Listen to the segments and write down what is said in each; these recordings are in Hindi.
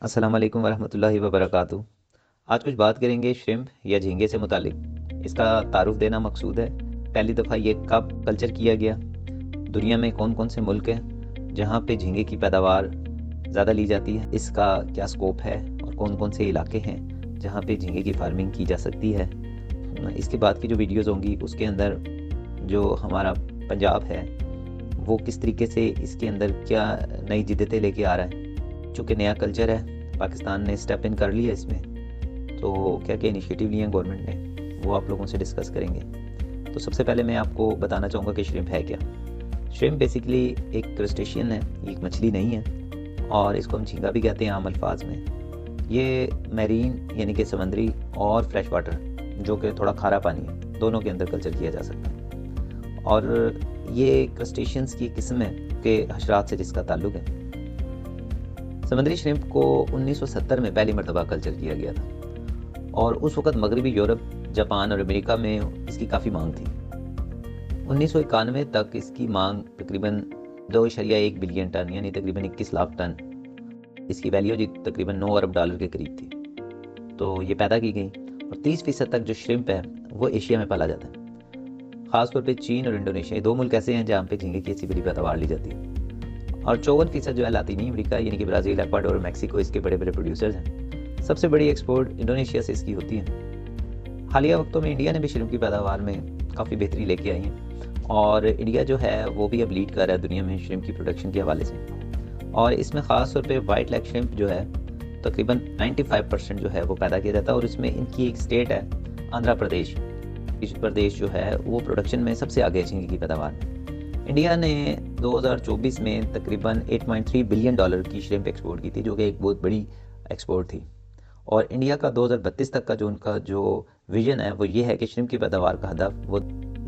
अस्सलाम वालेकुम वरहमतुल्लाहि वबरकातुहू। आज कुछ बात करेंगे श्रिम्प या झींगे से मुतालिक। इसका तारुफ देना मकसूद है। पहली दफ़ा ये कब कल्चर किया गया, दुनिया में कौन कौन से मुल्क हैं जहाँ पे झींगे की पैदावार ज़्यादा ली जाती है, इसका क्या स्कोप है और कौन कौन से इलाके हैं जहाँ पे झींगे की फार्मिंग की जा सकती है। इसके बाद की जो वीडियोज़ होंगी उसके अंदर जो हमारा पंजाब है वो किस तरीके से इसके अंदर क्या नई जिद्दतें लेके आ रहा है। चूँकि नया कल्चर है, पाकिस्तान ने स्टेप इन कर लिया इसमें, तो क्या क्या इनिशिएटिव लिए हैं गवर्नमेंट ने वो आप लोगों से डिस्कस करेंगे। तो सबसे पहले मैं आपको बताना चाहूँगा कि श्रिम्प है क्या। श्रिम्प बेसिकली एक क्रस्टेशियन है, एक मछली नहीं है और इसको हम झींगा भी कहते हैं आम अल्फाज में। ये मैरीन यानी कि समुद्री और फ्रेश वाटर जो कि थोड़ा खारा पानी है, दोनों के अंदर कल्चर किया जा सकता है। और ये क्रस्टेशियंस की किस्म है कि हशरात से जिसका ताल्लुक है। समुद्री श्रिम्प को 1970 में पहली मरतबा कल्चर किया गया था और उस वक़्त मगरबी यूरोप, जापान और अमेरिका में इसकी काफ़ी मांग थी। 1991 तक इसकी मांग तकरीबन 2.1 बिलियन टन यानी तकरीबन 21 लाख टन, इसकी वैल्यू जी तकरीबन 9 अरब डॉलर के करीब थी। तो ये पैदा की गई और 30% तक जो श्रिम्प है वो एशिया में पाला जाता है। ख़ासतौर पर चीन और इंडोनेशिया, 2 मुल्क ऐसे हैं जहाँ पे झींगे की ऐसी बड़ी पैदावार ली जाती है। और 54% जो है लातीनी अमेरिका यानी कि ब्राज़ील, इक्वाडोर और मैक्सिको इसके बड़े बड़े प्रोड्यूसर्स हैं। सबसे बड़ी एक्सपोर्ट इंडोनेशिया से इसकी होती है। हालिया वक्तों में इंडिया ने भी श्रिम्प की पैदावार में काफ़ी बेहतरी लेके आई है और इंडिया जो है वो भी अब लीड कर रहा है दुनिया में श्रिम्प की प्रोडक्शन के हवाले से। और इसमें ख़ास तौर पे वाइट लेग श्रिम्प जो है तकरीबन 95% जो है वो पैदा किया जाता है। और इसमें इनकी एक स्टेट है आंध्र प्रदेश। इस प्रदेश जो है वो प्रोडक्शन में सबसे आगे है झींगे की पैदावार में। इंडिया ने 2024 में तकरीबन 8.3 बिलियन डॉलर की श्रिम्प एक्सपोर्ट की थी, जो कि एक बहुत बड़ी एक्सपोर्ट थी। और इंडिया का 2032 तक का जो उनका जो विजन है वो ये है कि श्रिम्प की पैदावार का हदफ वो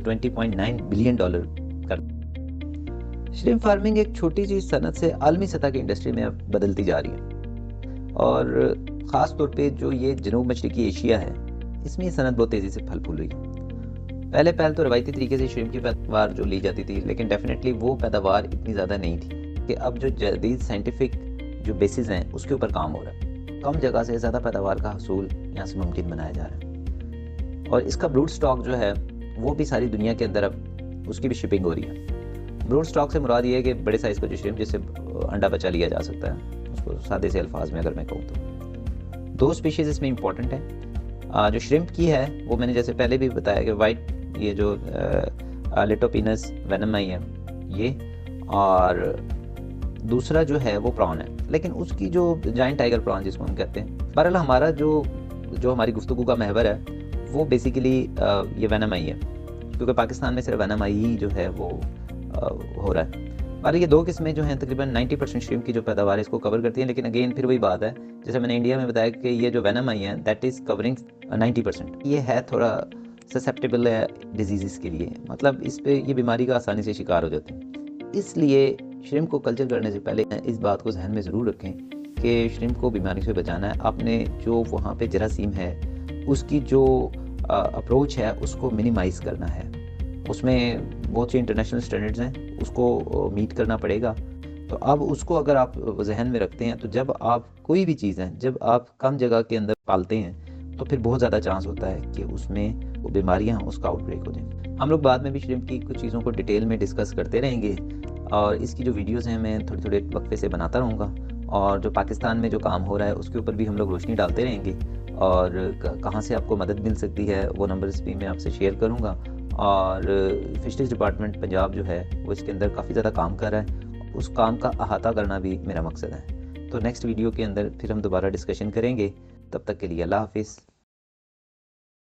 20.9 बिलियन डॉलर कर। श्रिम्प फार्मिंग एक छोटी सी सनत से आलमी सतह की इंडस्ट्री में अब बदलती जा रही है और ख़ास तौर पे जो ये जनूब मशरिकी एशिया है इसमें ये सनत बहुत तेज़ी से फल फूल रही है। पहले तो रवायती तरीके से श्रिम्प की पैदावार जो ली जाती थी, लेकिन डेफिनेटली वो पैदावार इतनी ज़्यादा नहीं थी कि अब जो जदीद साइंटिफिक जो बेसिस हैं उसके ऊपर काम हो रहा है। कम जगह से ज़्यादा पैदावार का हसूल यहाँ से मुमकिन बनाया जा रहा है और इसका ब्रूड स्टॉक जो है वो भी सारी दुनिया के अंदर अब उसकी भी शिपिंग हो रही है। ब्रूड स्टॉक से मुराद ये है कि बड़े साइज़ का जो श्रिम्प जिससे अंडा बचा लिया जा सकता है, उसको सादे से अल्फाज में अगर मैं कहूँ तो 2 स्पीशीज़ इसमें इंपॉर्टेंट है। जो श्रिम्प की है वो मैंने जैसे पहले भी बताया कि वाइट ये जो लिटोपिनस वेनमाई है ये, और दूसरा जो है वो प्रॉन है, लेकिन उसकी जो जायंट टाइगर प्रॉन जिसको हम कहते हैं। बहरहाल हमारा जो हमारी गुफ्तगू का महवर है वो बेसिकली ये वेनमाई है, क्योंकि पाकिस्तान में सिर्फ वेनमाई ही जो है वो हो रहा है। और ये 2 किस्में जो हैं तकरीबन 90% श्रिम्प की जो पैदावार है इसको कवर करती हैं। लेकिन अगेन फिर वही बात है, जैसे मैंने इंडिया में बताया कि ये जो वेनमाई है दैट इज़ कवरिंग 90%। ये है थोड़ा ससेप्टेबल है डिजीज़ के लिए, मतलब इस पे ये बीमारी का आसानी से शिकार हो जाते हैं। इसलिए श्रिम्प को कल्चर करने से पहले इस बात को जहन में ज़रूर रखें कि श्रिम्प को बीमारी से बचाना है। आपने जो वहाँ पे जरासीम है उसकी जो अप्रोच है उसको मिनिमाइज़ करना है। उसमें बहुत सी इंटरनेशनल स्टैंडर्ड्स हैं, उसको मीट करना पड़ेगा। तो अब उसको अगर आप जहन में रखते हैं तो जब आप कोई भी चीज़ है जब आप कम जगह के अंदर पालते हैं तो फिर बहुत ज़्यादा चांस होता है कि उसमें वो बीमारियां उसका आउटब्रेक हो जाए। हम लोग बाद में भी श्रिम्प की कुछ चीज़ों को डिटेल में डिस्कस करते रहेंगे और इसकी जो वीडियोस हैं मैं थोड़े थोड़े वक्फे से बनाता रहूँगा और जो पाकिस्तान में जो काम हो रहा है उसके ऊपर भी हम लोग रोशनी डालते रहेंगे और कहाँ से आपको मदद मिल सकती है वो नंबर्स भी मैं आपसे शेयर करूँगा। और फिशरीज डिपार्टमेंट पंजाब जो है वो इसके अंदर काफ़ी ज़्यादा काम कर रहा है, उस काम का अहाता करना भी मेरा मकसद है। तो नेक्स्ट वीडियो के अंदर फिर हम दोबारा डिस्कशन करेंगे। तब तक के लिए अल्लाह हाफिज़।